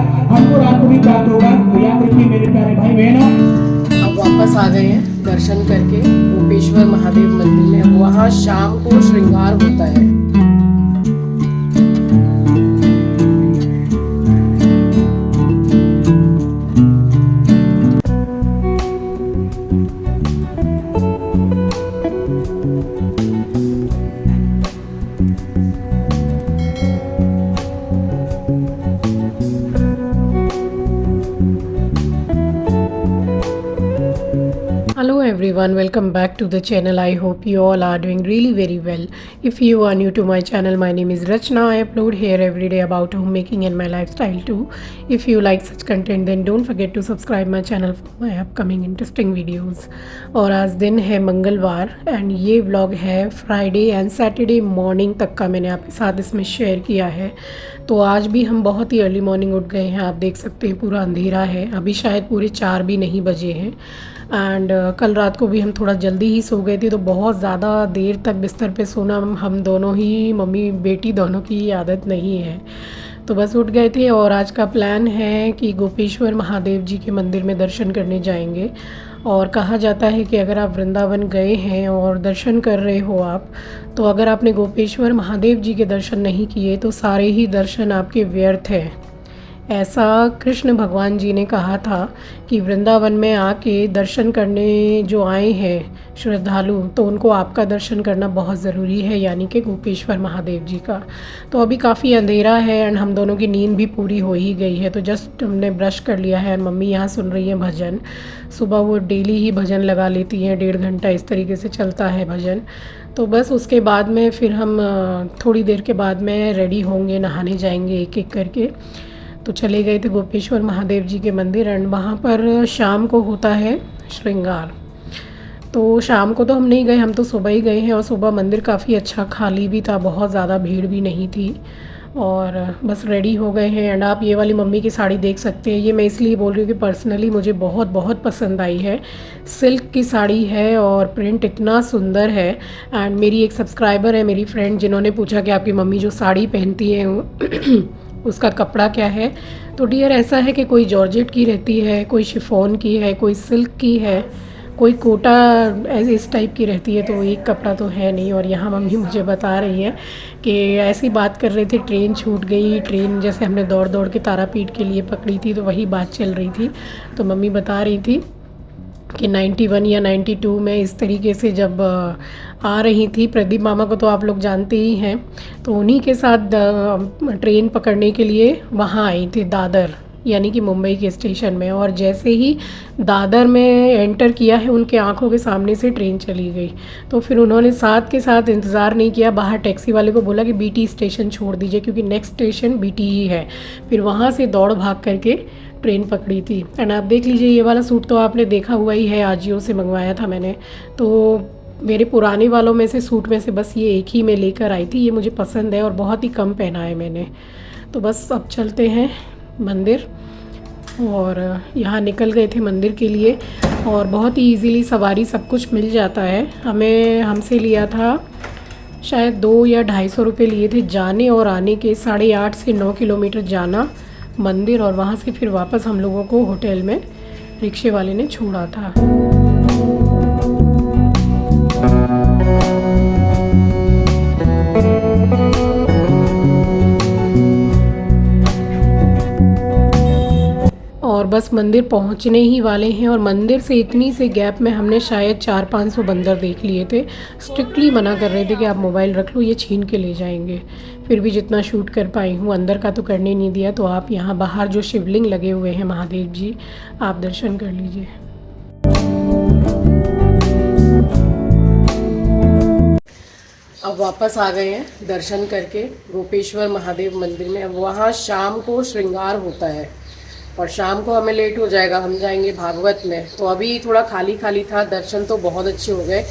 हमको रात को भी प्राप्त होगा। तो याद रखिए मेरे प्यारे भाई बहनों। अब वापस आ गए हैं दर्शन करके गोपेश्वर महादेव मंदिर में। अब वहाँ शाम को श्रृंगार होता है। Hello everyone, welcome back to the channel. I hope you all are doing really very well. If you are new to my channel, my name is Rachna. I upload here every day about homemaking and my lifestyle too. If you like such content then don't forget to subscribe my channel for my upcoming interesting videos. और आज दिन है मंगलवार and ये vlog है Friday and Saturday morning तक का मैंने आपके साथ इसमें शेयर किया है। तो आज भी हम बहुत ही अर्ली मॉर्निंग उठ गए हैं। आप देख सकते हैं पूरा अंधेरा है, अभी शायद पूरे 4 भी नहीं बजे हैं। एंड कल रात को भी हम थोड़ा जल्दी ही सो गए थे, तो बहुत ज़्यादा देर तक बिस्तर पे सोना हम दोनों ही मम्मी बेटी दोनों की आदत नहीं है। तो बस उठ गए थे और आज का प्लान है कि गोपेश्वर महादेव जी के मंदिर में दर्शन करने जाएंगे। और कहा जाता है कि अगर आप वृंदावन गए हैं और दर्शन कर रहे हो आप, तो अगर आपने गोपेश्वर महादेव जी के दर्शन नहीं किए तो सारे ही दर्शन आपके व्यर्थ हैं। ऐसा कृष्ण भगवान जी ने कहा था कि वृंदावन में आके दर्शन करने जो आए हैं श्रद्धालु, तो उनको आपका दर्शन करना बहुत ज़रूरी है, यानी कि गोपेश्वर महादेव जी का। तो अभी काफ़ी अंधेरा है एंड हम दोनों की नींद भी पूरी हो ही गई है। तो जस्ट हमने ब्रश कर लिया है और मम्मी यहाँ सुन रही हैं भजन। सुबह वो डेली ही भजन लगा लेती हैं, 1.5 घंटा इस तरीके से चलता है भजन। तो बस उसके बाद में फिर हम थोड़ी देर के बाद में रेडी होंगे, नहाने जाएंगे एक एक करके। तो चले गए थे गोपेश्वर महादेव जी के मंदिर एंड वहाँ पर शाम को होता है श्रृंगार। तो शाम को तो हम नहीं गए, हम तो सुबह ही गए हैं। और सुबह मंदिर काफ़ी अच्छा खाली भी था, बहुत ज़्यादा भीड़ भी नहीं थी। और बस रेडी हो गए हैं। एंड आप ये वाली मम्मी की साड़ी देख सकते हैं। ये मैं इसलिए बोल रही हूँ कि पर्सनली मुझे बहुत बहुत पसंद आई है। सिल्क की साड़ी है और प्रिंट इतना सुंदर है। एंड मेरी एक सब्सक्राइबर है, मेरी फ्रेंड, जिन्होंने पूछा कि आपकी मम्मी जो साड़ी पहनती है उसका कपड़ा क्या है। तो डियर ऐसा है कि कोई जॉर्जेट की रहती है, कोई शिफॉन की है, कोई सिल्क की है, कोई कोटा ऐसे इस टाइप की रहती है। तो एक कपड़ा तो है नहीं। और यहाँ मम्मी मुझे बता रही है कि ऐसी बात कर रहे थे, ट्रेन छूट गई, ट्रेन जैसे हमने दौड़ दौड़ के तारापीठ के लिए पकड़ी थी, तो वही बात चल रही थी। तो मम्मी बता रही थी कि 91 या 92 में इस तरीके से जब आ रही थी, प्रदीप मामा को तो आप लोग जानते ही हैं, तो उन्हीं के साथ ट्रेन पकड़ने के लिए वहाँ आई थी दादर, यानी कि मुंबई के स्टेशन में। और जैसे ही दादर में एंटर किया है, उनके आंखों के सामने से ट्रेन चली गई। तो फिर उन्होंने साथ के साथ इंतज़ार नहीं किया, बाहर टैक्सी वाले को बोला कि बीटी स्टेशन छोड़ दीजिए क्योंकि नेक्स्ट स्टेशन बीटी ही है। फिर वहाँ से दौड़ भाग करके ट्रेन पकड़ी थी। एंड आप देख लीजिए, ये वाला सूट तो आपने देखा हुआ ही है, आजियो से मंगवाया था मैंने। तो मेरे पुराने वालों में से सूट में से बस ये एक ही मैं लेकर आई थी। ये मुझे पसंद है और बहुत ही कम पहना है मैंने। तो बस अब चलते हैं मंदिर। और यहाँ निकल गए थे मंदिर के लिए और बहुत ही इजीली सवारी सब कुछ मिल जाता है। हमसे लिया था शायद 2 या 250 रुपये लिए थे जाने और आने के। 8.5 से 9 किलोमीटर जाना मंदिर, और वहाँ से फिर वापस हम लोगों को होटल में रिक्शे वाले ने छोड़ा था। और बस मंदिर पहुंचने ही वाले हैं। और मंदिर से इतनी से गैप में हमने शायद 400-500 बंदर देख लिए थे। स्ट्रिक्टली मना कर रहे थे कि आप मोबाइल रख लो, ये छीन के ले जाएंगे। फिर भी जितना शूट कर पाई हूँ, अंदर का तो करने नहीं दिया। तो आप यहाँ बाहर जो शिवलिंग लगे हुए हैं महादेव जी, आप दर्शन कर लीजिए। अब वापस आ गए हैं दर्शन करके गोपेश्वर महादेव मंदिर में। अब वहाँ शाम को श्रृंगार होता है और शाम को हमें लेट हो जाएगा, हम जाएंगे भागवत में। तो अभी थोड़ा खाली खाली था, दर्शन तो बहुत अच्छे हो गए।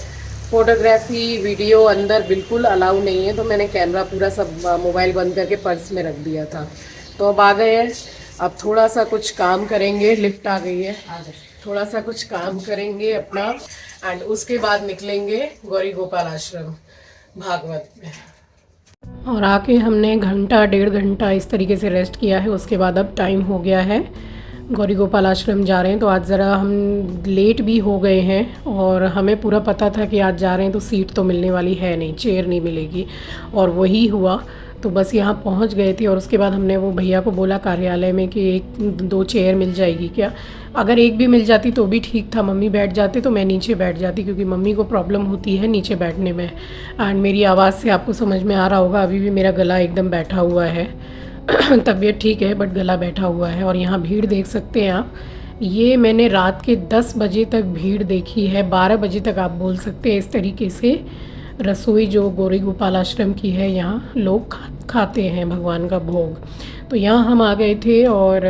फ़ोटोग्राफी वीडियो अंदर बिल्कुल अलाउ नहीं है, तो मैंने कैमरा पूरा सब मोबाइल बंद करके पर्स में रख दिया था। तो अब आ गए हैं, अब थोड़ा सा कुछ काम करेंगे। लिफ्ट आ गई है, थोड़ा सा कुछ काम करेंगे अपना एंड उसके बाद निकलेंगे गौरी गोपाल आश्रम भागवत में। और आके हमने घंटा 1.5 घंटा इस तरीके से रेस्ट किया है। उसके बाद अब टाइम हो गया है, गौरी गोपाल आश्रम जा रहे हैं। तो आज ज़रा हम लेट भी हो गए हैं और हमें पूरा पता था कि आज जा रहे हैं तो सीट तो मिलने वाली है नहीं, चेयर नहीं मिलेगी, और वही हुआ। तो बस यहाँ पहुँच गए थे और उसके बाद हमने वो भैया को बोला कार्यालय में कि 1-2 चेयर मिल जाएगी क्या। अगर एक भी मिल जाती तो भी ठीक था, मम्मी बैठ जाते तो मैं नीचे बैठ जाती, क्योंकि मम्मी को प्रॉब्लम होती है नीचे बैठने में। एंड मेरी आवाज़ से आपको समझ में आ रहा होगा, अभी भी मेरा गला एकदम बैठा हुआ है। तबीयत ठीक है बट गला बैठा हुआ है। और यहाँ भीड़ देख सकते हैं आप, ये मैंने रात के 10 बजे तक भीड़ देखी है, 12 बजे तक आप बोल सकते हैं। इस तरीके से रसोई जो गौरी गोपाल आश्रम की है, यहाँ लोग खाते हैं भगवान का भोग। तो यहाँ हम आ गए थे और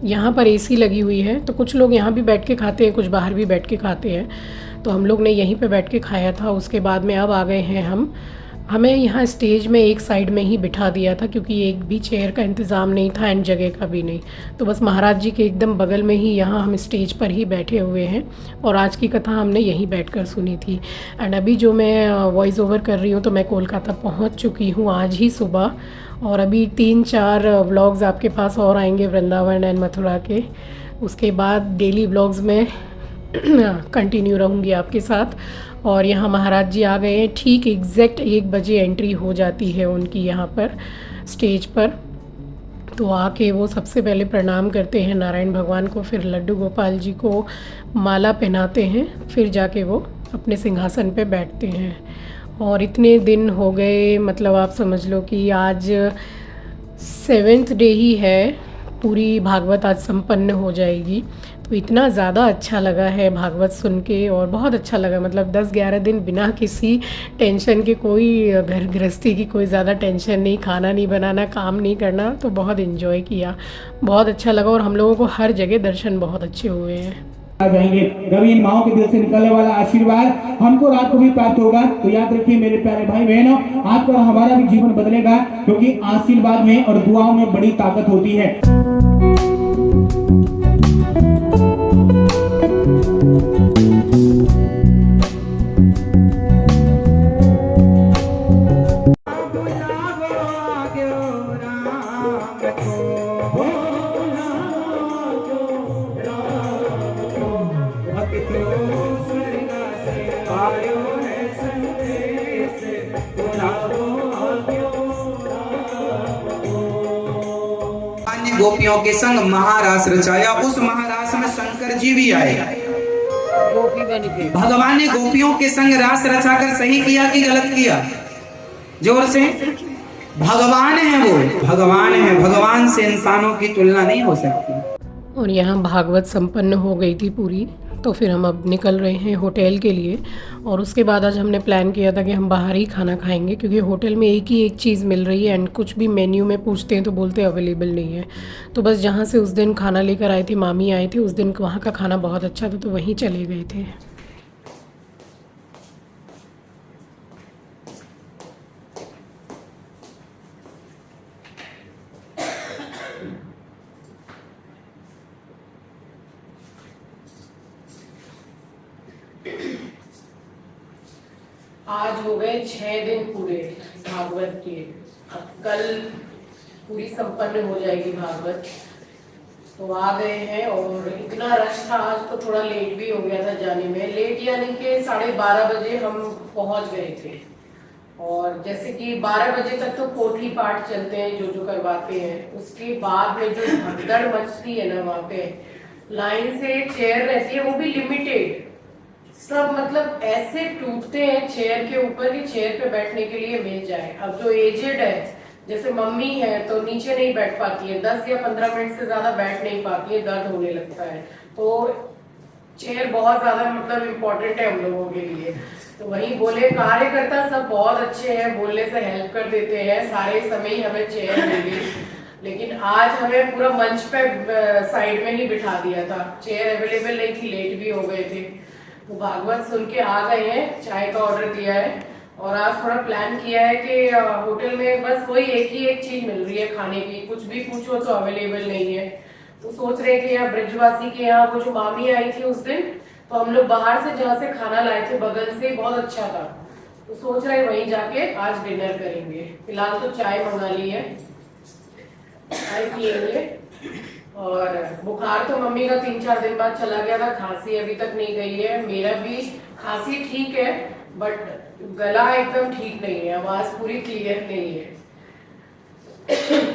यहाँ पर एसी लगी हुई है, तो कुछ लोग यहाँ भी बैठ के खाते हैं, कुछ बाहर भी बैठ के खाते हैं। तो हम लोग ने यहीं पे बैठ के खाया था। उसके बाद में अब आ गए हैं हमें यहाँ स्टेज में एक साइड में ही बिठा दिया था, क्योंकि एक भी चेयर का इंतज़ाम नहीं था एंड जगह का भी नहीं। तो बस महाराज जी के एकदम बगल में ही यहाँ हम स्टेज पर ही बैठे हुए हैं और आज की कथा हमने यहीं बैठकर सुनी थी। एंड अभी जो मैं वॉइस ओवर कर रही हूँ, तो मैं कोलकाता पहुँच चुकी हूँ आज ही सुबह। और अभी 3-4 व्लॉग्स आपके पास और आएंगे वृंदावन एंड मथुरा के। उसके बाद डेली व्लॉग्स में कंटिन्यू रहूँगी आपके साथ। और यहाँ महाराज जी आ गए हैं, ठीक एग्जैक्ट 1 बजे एंट्री हो जाती है उनकी यहाँ पर स्टेज पर। तो आके वो सबसे पहले प्रणाम करते हैं नारायण भगवान को, फिर लड्डू गोपाल जी को माला पहनाते हैं, फिर जाके वो अपने सिंहासन पे बैठते हैं। और इतने दिन हो गए, मतलब आप समझ लो कि आज 7th डे ही है, पूरी भागवत आज संपन्न हो जाएगी। तो इतना ज़्यादा अच्छा लगा है भागवत सुन के, और बहुत अच्छा लगा। मतलब 10-11 दिन बिना किसी टेंशन के, कोई घर गृहस्थी की कोई ज़्यादा टेंशन नहीं, खाना नहीं बनाना, काम नहीं करना, तो बहुत इन्जॉय किया, बहुत अच्छा लगा। और हम लोगों को हर जगह दर्शन बहुत अच्छे हुए हैं। आ जाएंगे रवि इन माओं के दिल से निकलने वाला आशीर्वाद हमको रात को भी प्राप्त होगा। तो याद रखिए मेरे प्यारे भाई बहनों, आपका और हमारा भी जीवन बदलेगा, क्योंकि आशीर्वाद में और दुआओं में बड़ी ताकत होती है। गोपियों के संग महारास रचाया, उस महारास में शंकर जी भी आए। भगवान ने गोपियों के संग रास रचाकर सही किया कि गलत किया? जोर से। भगवान है, वो भगवान है, भगवान से इंसानों की तुलना नहीं हो सकती। और यहाँ भागवत संपन्न हो गई थी पूरी, तो फिर हम अब निकल रहे हैं होटल के लिए। और उसके बाद आज हमने प्लान किया था कि हम बाहर ही खाना खाएंगे, क्योंकि होटल में एक ही एक चीज़ मिल रही है एंड कुछ भी मेन्यू में पूछते हैं तो बोलते हैं अवेलेबल नहीं है। तो बस जहाँ से उस दिन खाना लेकर आए थे, मामी आए थे उस दिन, वहाँ का खाना बहुत अच्छा था, तो वहीं चले गए थे। आज हो गए 6 दिन पूरे भागवत के। अब कल पूरी संपन्न हो जाएगी भागवत। तो आ गए हैं और इतना रश था आज, तो थोड़ा लेट भी हो गया था जाने में। लेट यानी कि 12:30 बजे हम पहुंच गए थे। और जैसे कि 12 बजे तक तो पोथी पाठ चलते हैं, जो करवाते हैं। उसके बाद में जो भगदड़ मचती है ना, वहाँ पे लाइन से चेयर रहती है, वो भी लिमिटेड। सब मतलब ऐसे टूटते हैं चेयर के ऊपर कि चेयर पे बैठने के लिए मिल जाए। अब जो एजेड है, जैसे मम्मी है, तो नीचे नहीं बैठ पाती है, 10 या 15 मिनट से ज्यादा बैठ नहीं पाती है, दर्द होने लगता है। तो चेयर बहुत ज्यादा मतलब इम्पोर्टेंट है हम लोगों के लिए। तो वही बोले, कार्यकर्ता सब बहुत अच्छे हैं, बोलने से हेल्प कर देते हैं, सारे समय ही हमें चेयर मिली। लेकिन आज हमें पूरा मंच पे साइड में ही बिठा दिया था, चेयर अवेलेबल नहीं थी, लेट भी हो गए थे। वो भागवत सुन के आ गए हैं, चाय का ऑर्डर दिया है। और आज थोड़ा प्लान किया है कि होटल में बस वही एक ही एक चीज मिल रही है खाने की, कुछ भी पूछो तो अवेलेबल नहीं है। तो सोच रहे कि यहाँ ब्रजवासी के यहाँ वो जो मामी आई थी उस दिन, तो हम लोग बाहर से जहाँ से खाना लाए थे बगल से, बहुत अच्छा था। तो सोच रहे वहीं जाके आज डिनर करेंगे। फिलहाल तो चाय मंगा ली है, चाय पियेंगे। और बुखार तो मम्मी का 3-4 दिन बाद चला गया था, खांसी अभी तक नहीं गई है। मेरा भी खांसी ठीक है बट गला एकदम ठीक नहीं है, आवाज पूरी क्लियर नहीं है।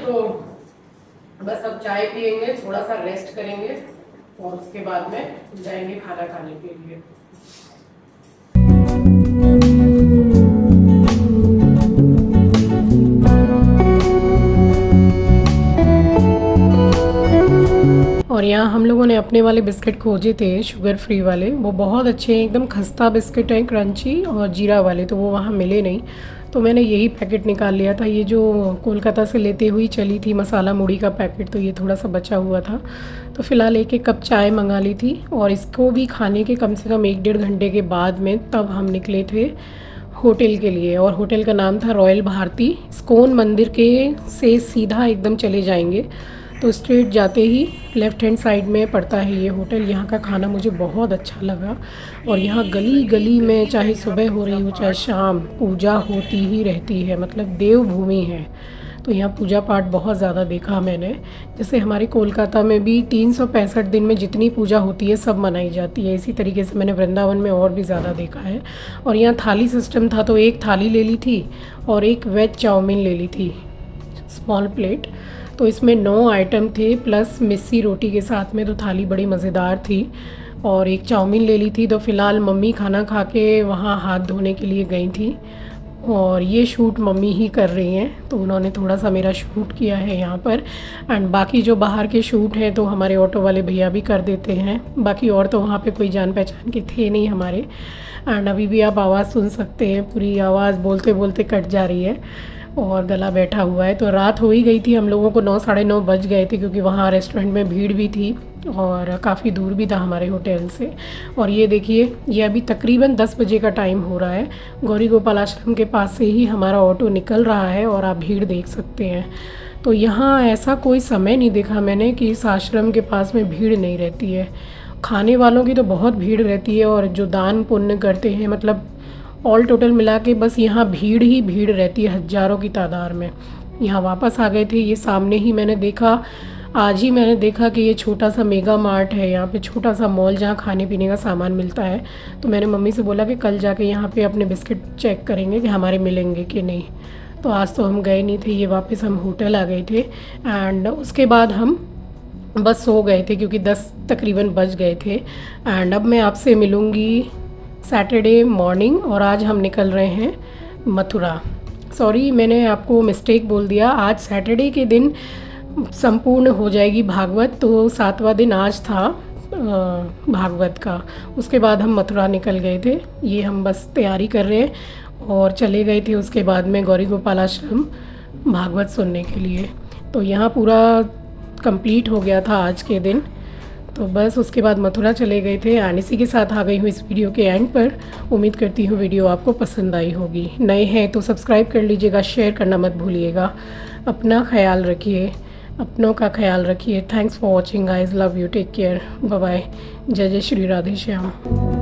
तो बस अब चाय पियेंगे, थोड़ा सा रेस्ट करेंगे और उसके बाद में जाएंगे खाना खाने के लिए। और यहाँ हम लोगों ने अपने वाले बिस्किट खोजे थे, शुगर फ्री वाले। वो बहुत अच्छे हैं, एकदम खस्ता बिस्किट हैं, क्रंची और जीरा वाले, तो वो वहाँ मिले नहीं। तो मैंने यही पैकेट निकाल लिया था, ये जो कोलकाता से लेते हुई चली थी मसाला मुड़ी का पैकेट, तो ये थोड़ा सा बचा हुआ था। तो फ़िलहाल 1 कप चाय मंगा ली थी और इसको भी खाने के कम से कम 1-1.5 घंटे के बाद में तब हम निकले थे होटल के लिए। और होटल का नाम था रॉयल भारती। इस्कॉन मंदिर के से सीधा एकदम चले जाएंगे तो स्ट्रेट जाते ही लेफ़्ट हैंड साइड में पड़ता है ये होटल। यहाँ का खाना मुझे बहुत अच्छा लगा। और यहाँ गली गली में चाहे सुबह हो रही हो चाहे शाम, पूजा होती ही रहती है, मतलब देवभूमि है। तो यहाँ पूजा पाठ बहुत ज़्यादा देखा मैंने। जैसे हमारे कोलकाता में भी 365 दिन में जितनी पूजा होती है सब मनाई जाती है, इसी तरीके से मैंने वृंदावन में और भी ज़्यादा देखा है। और यहाँ थाली सिस्टम था, तो 1 थाली ले ली थी और 1 वेज चाउमीन ले ली थी, स्मॉल प्लेट। तो इसमें 9 आइटम थे प्लस मिस्सी रोटी के साथ में, तो थाली बड़ी मज़ेदार थी। और 1 चाउमीन ले ली थी। तो फ़िलहाल मम्मी खाना खा के वहाँ हाथ धोने के लिए गई थी और ये शूट मम्मी ही कर रही हैं, तो उन्होंने थोड़ा सा मेरा शूट किया है यहाँ पर। एंड बाकी जो बाहर के शूट हैं तो हमारे ऑटो वाले भैया भी कर देते हैं। बाकी और तो वहाँ पे कोई जान पहचान के थे नहीं हमारे। एंड अभी भी आप आवाज़ सुन सकते हैं, पूरी आवाज़ बोलते बोलते कट जा रही है और गला बैठा हुआ है। तो रात हो ही गई थी, हम लोगों को 9 साढ़े 9 बज गए थे, क्योंकि वहाँ रेस्टोरेंट में भीड़ भी थी और काफ़ी दूर भी था हमारे होटल से। और ये देखिए, ये अभी तकरीबन 10 बजे का टाइम हो रहा है। गौरी गोपाल आश्रम के पास से ही हमारा ऑटो निकल रहा है और आप भीड़ देख सकते हैं। तो यहाँ ऐसा कोई समय नहीं देखा मैंने कि इस आश्रम के पास में भीड़ नहीं रहती है। खाने वालों की तो बहुत भीड़ रहती है और जो दान पुण्य करते हैं, मतलब ऑल टोटल मिला के बस यहाँ भीड़ ही भीड़ रहती है, हज़ारों की तादाद में। यहाँ वापस आ गए थे, ये सामने ही मैंने देखा, आज ही मैंने देखा कि ये छोटा सा मेगा मार्ट है, यहाँ पे छोटा सा मॉल जहाँ खाने पीने का सामान मिलता है। तो मैंने मम्मी से बोला कि कल जाके यहाँ पे अपने बिस्किट चेक करेंगे कि हमारे मिलेंगे कि नहीं। तो आज तो हम गए नहीं थे, ये वापस हम होटल आ गए थे। एंड उसके बाद हम बस सो गए थे क्योंकि 10 तकरीबन बज गए थे। एंड अब मैं आपसे मिलूँगी सैटरडे मॉर्निंग और आज हम निकल रहे हैं मथुरा। सॉरी, मैंने आपको मिस्टेक बोल दिया, आज सैटरडे के दिन संपूर्ण हो जाएगी भागवत, तो 7वां दिन आज था भागवत का। उसके बाद हम मथुरा निकल गए थे, ये हम बस तैयारी कर रहे हैं और चले गए थे उसके बाद में गौरी गोपाल आश्रम भागवत सुनने के लिए। तो यहाँ पूरा कंप्लीट हो गया था आज के दिन, तो बस उसके बाद मथुरा चले गए थे। एंड इसी के साथ आ गई हूँ इस वीडियो के एंड पर। उम्मीद करती हूँ वीडियो आपको पसंद आई होगी। नए हैं तो सब्सक्राइब कर लीजिएगा, शेयर करना मत भूलिएगा। अपना ख्याल रखिए, अपनों का ख्याल रखिए। Thanks for watching guys, love you, take care, bye bye. जय जय श्री राधे श्याम।